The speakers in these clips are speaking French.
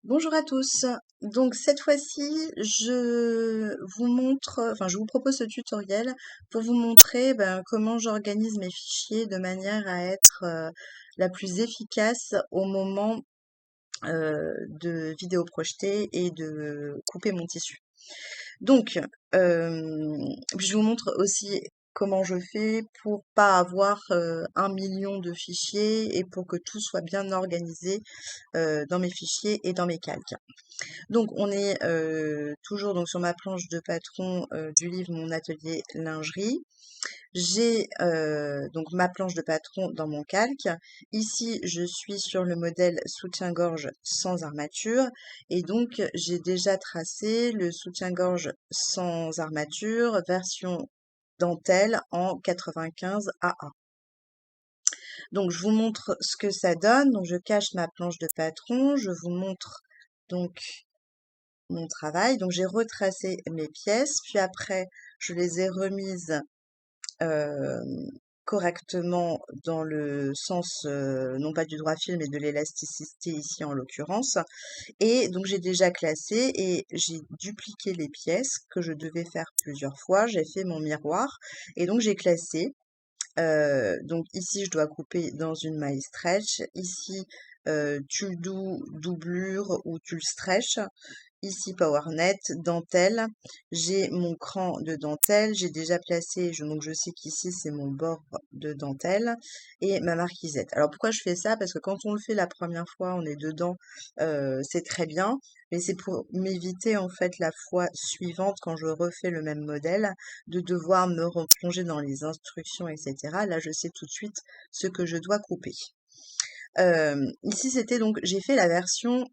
Bonjour à tous. Donc cette fois-ci, je vous propose ce tutoriel pour vous montrer comment j'organise mes fichiers de manière à être la plus efficace au moment de vidéo projetée et de couper mon tissu. Donc, je vous montre aussi comment je fais pour pas avoir 1 million de fichiers et pour que tout soit bien organisé dans mes fichiers et dans mes calques. Donc on est toujours donc sur ma planche de patron du livre Mon atelier lingerie. J'ai donc ma planche de patron dans mon calque. Ici, je suis sur le modèle soutien-gorge sans armature et donc j'ai déjà tracé le soutien-gorge sans armature version dentelle en 95 AA. Donc je vous montre ce que ça donne. Donc je cache ma planche de patron, je vous montre donc mon travail. Donc j'ai retracé mes pièces, puis après je les ai remises euh, correctement dans le sens non pas du droit fil mais de l'élasticité ici en l'occurrence. Et donc j'ai déjà classé et j'ai dupliqué les pièces que je devais faire plusieurs fois. J'ai fait mon miroir et donc j'ai classé. Donc ici je dois couper dans une maille stretch. Ici tulle doux, doublure ou tulle stretch. Ici PowerNet, dentelle, j'ai mon cran de dentelle, j'ai déjà placé, donc je sais qu'ici c'est mon bord de dentelle et ma marquisette. Alors pourquoi je fais ça? Parce que quand on le fait la première fois, on est dedans, c'est très bien, mais c'est pour m'éviter en fait la fois suivante quand je refais le même modèle, de devoir me replonger dans les instructions, etc. Là, je sais tout de suite ce que je dois couper. Ici, c'était donc, j'ai fait la version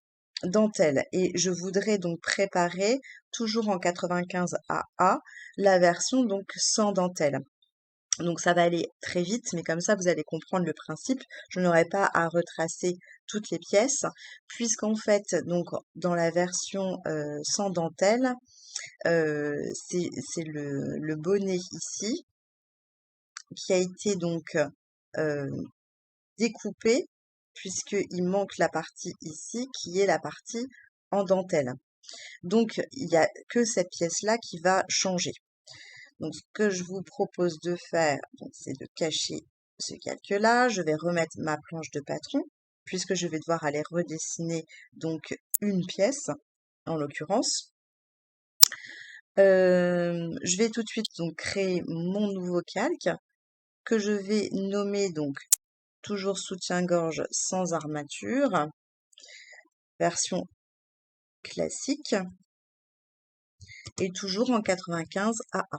dentelle et je voudrais donc préparer, toujours en 95 AA, la version donc sans dentelle. Donc ça va aller très vite, mais comme ça vous allez comprendre le principe. Je n'aurai pas à retracer toutes les pièces, puisqu'en fait, donc dans la version sans dentelle, c'est le bonnet ici qui a été donc euh, découpé, puisqu'il manque la partie ici qui est la partie en dentelle. Donc, il n'y a que cette pièce-là qui va changer. Donc, ce que je vous propose de faire, c'est de cacher ce calque-là. Je vais remettre ma planche de patron, puisque je vais devoir aller redessiner donc une pièce, en l'occurrence. Je vais tout de suite donc créer mon nouveau calque, que je vais nommer donc toujours soutien-gorge sans armature, version classique, et toujours en 95 AA.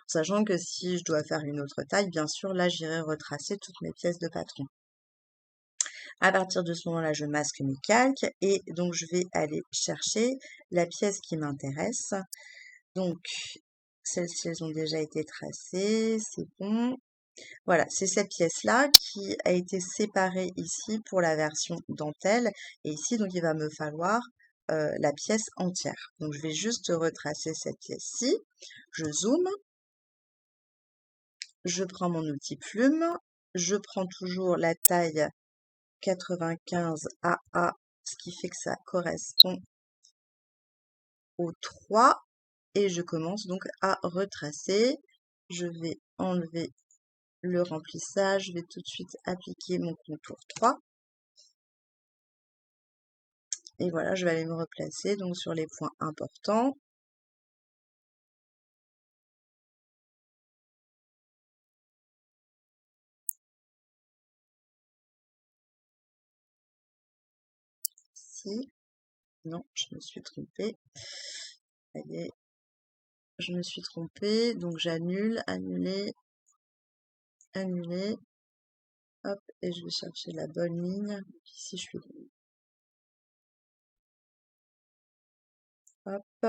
Sachant que si je dois faire une autre taille, bien sûr, là, j'irai retracer toutes mes pièces de patron. À partir de ce moment-là, je masque mes calques et donc je vais aller chercher la pièce qui m'intéresse. Donc, celles-ci, elles ont déjà été tracées, c'est bon. Voilà, c'est cette pièce-là qui a été séparée ici pour la version dentelle. Et ici, donc, il va me falloir la pièce entière. Donc, je vais juste retracer cette pièce-ci. Je zoome. Je prends mon outil plume. Je prends toujours la taille 95 AA, ce qui fait que ça correspond au 3. Et je commence donc à retracer. Je vais enlever le remplissage. Je vais tout de suite appliquer mon contour 3. Et voilà, je vais aller me replacer donc sur les points importants. Ici, non, je me suis trompée. Allez, je me suis trompée, donc j'annule, annuler, annuler. Hop, et je vais chercher la bonne ligne. Ici, je suis. Hop,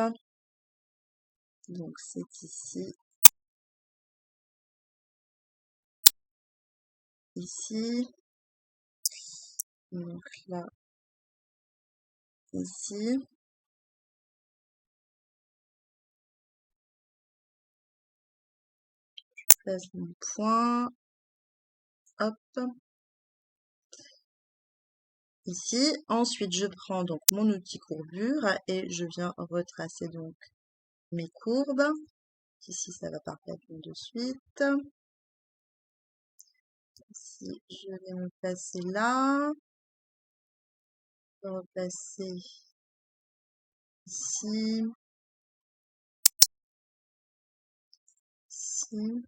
donc c'est ici, ici. Donc là, ici. Je place mon point. Hop. ici. Ensuite, je prends donc mon outil courbure et je viens retracer donc mes courbes. Ici, ça va parfaitement de suite. Ici, je vais me placer là. Je vais replacer ici. Ici.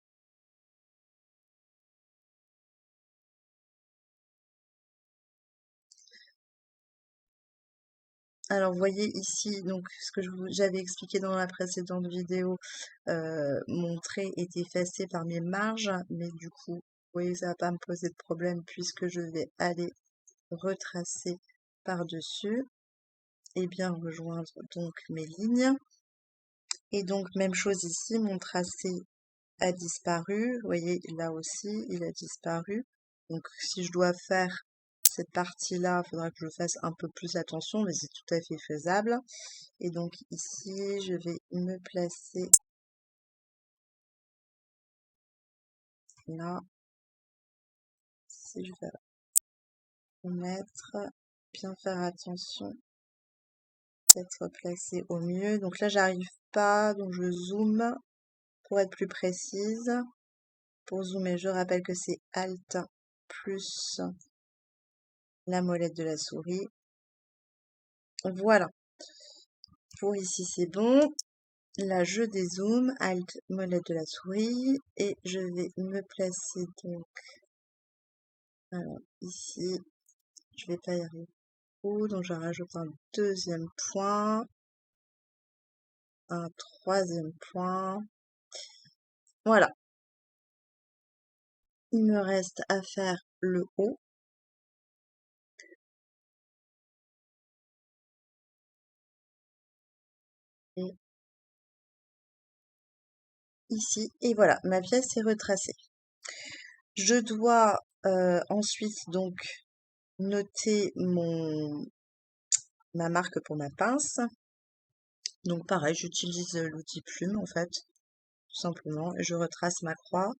Alors, vous voyez ici, donc ce que j'avais expliqué dans la précédente vidéo, mon trait est effacé par mes marges, mais du coup, vous voyez, ça va pas me poser de problème puisque je vais aller retracer par-dessus et bien rejoindre donc mes lignes. Et donc, même chose ici, mon tracé a disparu. Vous voyez, là aussi, il a disparu. Donc, si je dois faire cette partie-là, il faudra que je fasse un peu plus attention, mais c'est tout à fait faisable. Et donc, ici, je vais me placer là. Si je vais remettre, bien faire attention d'être placé au mieux. Donc là, j'arrive pas, donc je zoome pour être plus précise. Pour zoomer, je rappelle que c'est Alt plus la molette de la souris. Voilà. Pour ici, c'est bon. Là, je dézoome, Alt, molette de la souris, et je vais me placer donc, alors ici, je vais pas y arriver. Donc je rajoute un deuxième point, un troisième point. Voilà. Il me reste à faire le haut. Et ici, et voilà, ma pièce est retracée. Je dois ensuite donc noter ma marque pour ma pince. Donc pareil, j'utilise l'outil plume en fait, tout simplement. Je retrace ma croix.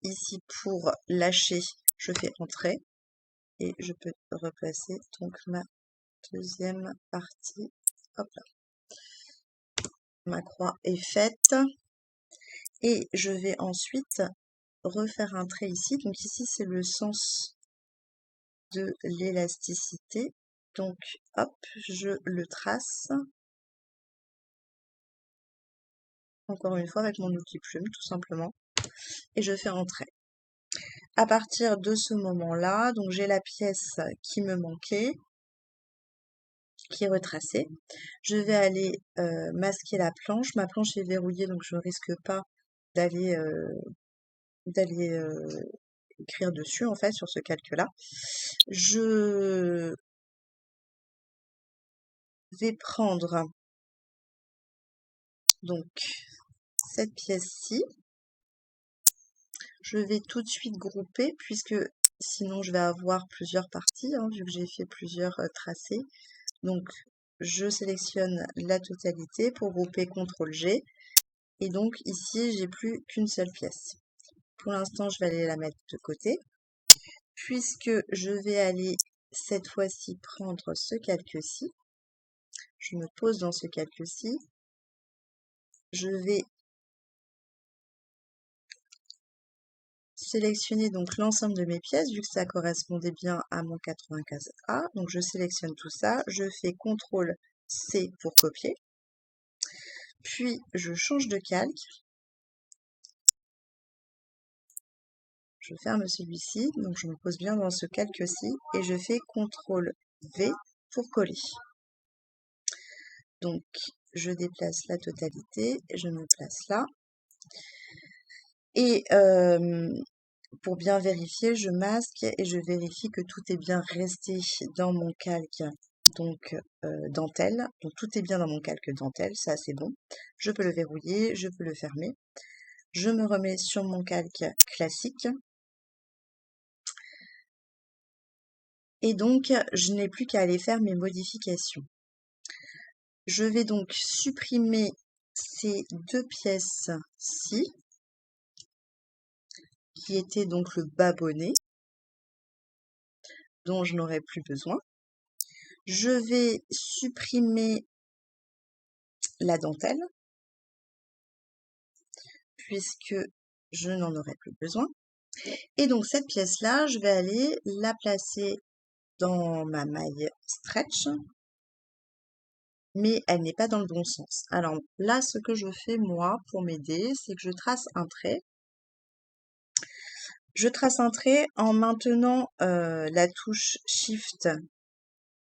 Ici, pour lâcher, je fais entrer et je peux replacer donc ma deuxième partie. Hop là. Ma croix est faite et je vais ensuite refaire un trait ici. Donc ici, c'est le sens de l'élasticité. Donc, hop, je le trace. Encore une fois avec mon outil plume, tout simplement. Et je fais entrer. À partir de ce moment-là, donc j'ai la pièce qui me manquait, qui est retracée. Je vais aller masquer la planche. Ma planche est verrouillée, donc je ne risque pas d'aller écrire dessus, en fait, sur ce calque-là. Je vais prendre donc cette pièce-ci. Je vais tout de suite grouper, puisque sinon je vais avoir plusieurs parties, hein, vu que j'ai fait plusieurs tracés. Donc, je sélectionne la totalité pour grouper CTRL-G. Et donc, ici, j'ai plus qu'une seule pièce. Pour l'instant, je vais aller la mettre de côté. Puisque je vais aller, cette fois-ci, prendre ce calque-ci. Je me pose dans ce calque-ci. Je vais sélectionner donc l'ensemble de mes pièces, vu que ça correspondait bien à mon 95A. Donc, je sélectionne tout ça. Je fais CTRL-C pour copier. Puis, je change de calque. Je ferme celui-ci, donc je me pose bien dans ce calque-ci et je fais CTRL-V pour coller. Donc, je déplace la totalité, je me place là. Et pour bien vérifier, je masque et je vérifie que tout est bien resté dans mon calque, donc dentelle. Donc, tout est bien dans mon calque dentelle, ça c'est bon. Je peux le verrouiller, je peux le fermer. Je me remets sur mon calque classique. Et donc, je n'ai plus qu'à aller faire mes modifications. Je vais donc supprimer ces deux pièces-ci, qui étaient donc le bas bonnet. dont je n'aurai plus besoin. Je vais supprimer la dentelle, puisque je n'en aurai plus besoin. Et donc cette pièce-là, je vais aller la placer dans ma maille stretch, mais elle n'est pas dans le bon sens. Alors là, ce que je fais moi pour m'aider, c'est que je trace un trait. Je trace un trait en maintenant la touche Shift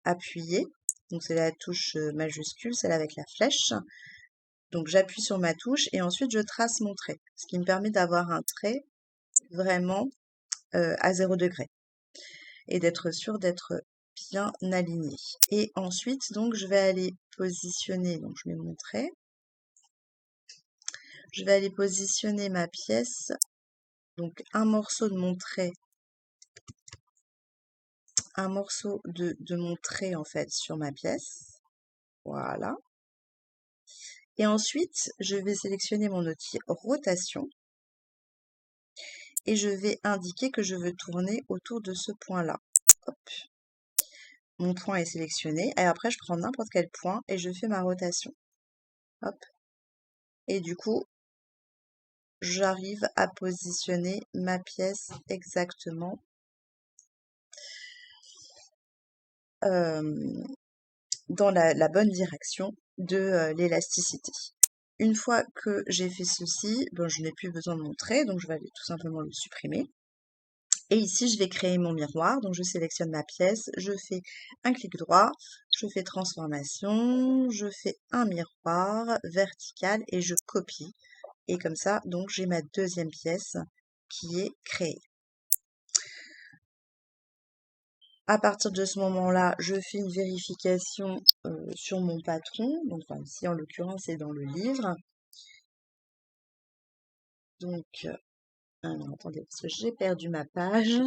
appuyée. Donc c'est la touche majuscule, celle avec la flèche. Donc j'appuie sur ma touche et ensuite je trace mon trait, ce qui me permet d'avoir un trait vraiment à 0 degré et d'être sûr d'être bien aligné. Et ensuite, donc je vais aller positionner, donc je mets mon trait, je vais aller positionner ma pièce, donc un morceau de mon trait, un morceau de mon trait en fait sur ma pièce, voilà. Et ensuite, je vais sélectionner mon outil rotation et je vais indiquer que je veux tourner autour de ce point-là. Hop. Mon point est sélectionné et après je prends n'importe quel point et je fais ma rotation. Hop. Et du coup, j'arrive à positionner ma pièce exactement dans la bonne direction de l'élasticité. Une fois que j'ai fait ceci, bon, je n'ai plus besoin de mon trait, donc je vais aller tout simplement le supprimer. Et ici, je vais créer mon miroir. Donc, je sélectionne ma pièce, je fais un clic droit, je fais transformation, je fais un miroir vertical et je copie. Et comme ça, donc, j'ai ma deuxième pièce qui est créée. À partir de ce moment-là, je fais une vérification sur mon patron. Donc, enfin, ici, en l'occurrence, c'est dans le livre. Donc, alors, attendez, parce que j'ai perdu ma page.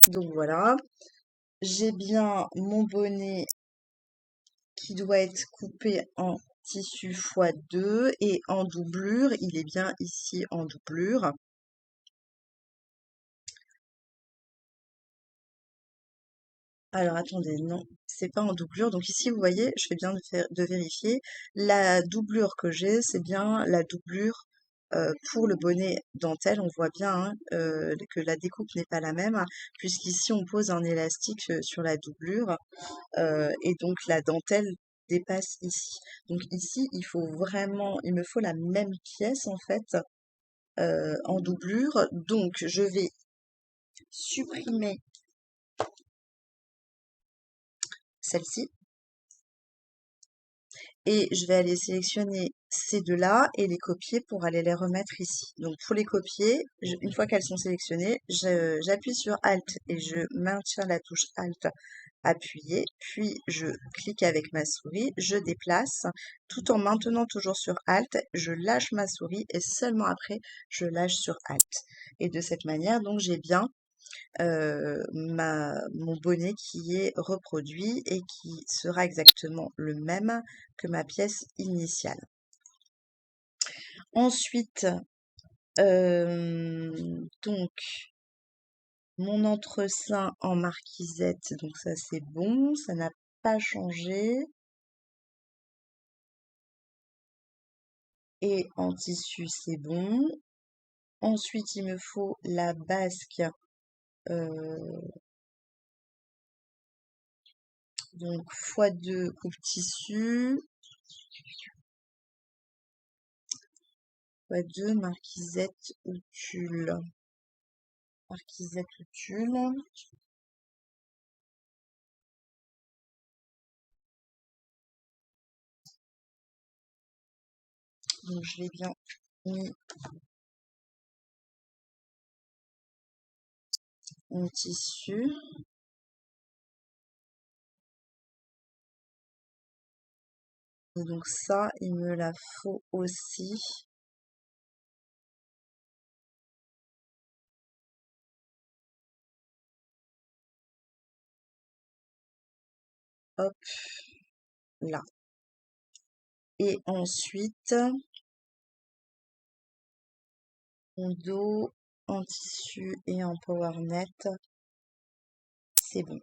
Donc, voilà. J'ai bien mon bonnet qui doit être coupé en tissu x2 et en doublure. Il est bien ici en doublure. Alors attendez, non, c'est pas en doublure. Donc ici, vous voyez, je fais bien de vérifier. La doublure que j'ai, c'est bien la doublure pour le bonnet dentelle. On voit bien hein, que la découpe n'est pas la même, puisqu'ici on pose un élastique sur la doublure et donc la dentelle dépasse ici. Donc ici, il me faut la même pièce en fait en doublure. Donc je vais supprimer celle-ci et je vais aller sélectionner ces deux-là et les copier pour aller les remettre ici. Donc pour les copier, une fois qu'elles sont sélectionnées, j'appuie sur Alt et je maintiens la touche Alt appuyée, puis je clique avec ma souris, je déplace, tout en maintenant toujours sur Alt, je lâche ma souris et seulement après je lâche sur Alt. Et de cette manière, donc j'ai bien mon bonnet qui est reproduit et qui sera exactement le même que ma pièce initiale. Ensuite, donc mon entresein en marquisette, donc ça c'est bon, ça n'a pas changé. Et en tissu c'est bon. Ensuite il me faut la basque, donc x2 coupe tissu, x2 marquisette ou tulle. Marquisette ou tulle. Donc je l'ai bien mis en tissu. Et donc ça, il me la faut aussi. Hop, là. Et ensuite, Mon dos en tissu et en power net, c'est bon.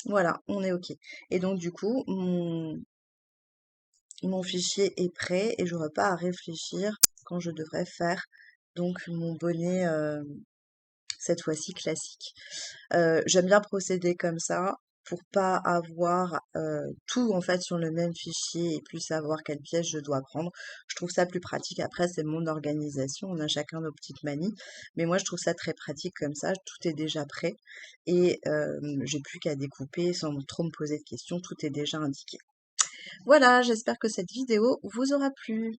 Voilà, on est OK. Et donc du coup, mon fichier est prêt et j'aurai pas à réfléchir quand je devrais faire donc mon bonnet cette fois-ci classique. J'aime bien procéder comme ça pour pas avoir tout en fait sur le même fichier et plus savoir quelle pièce je dois prendre. Je trouve ça plus pratique. Après, c'est mon organisation, on a chacun nos petites manies, mais moi je trouve ça très pratique comme ça. Tout est déjà prêt et j'ai plus qu'à découper sans trop me poser de questions. Tout est déjà indiqué. Voilà, j'espère que cette vidéo vous aura plu.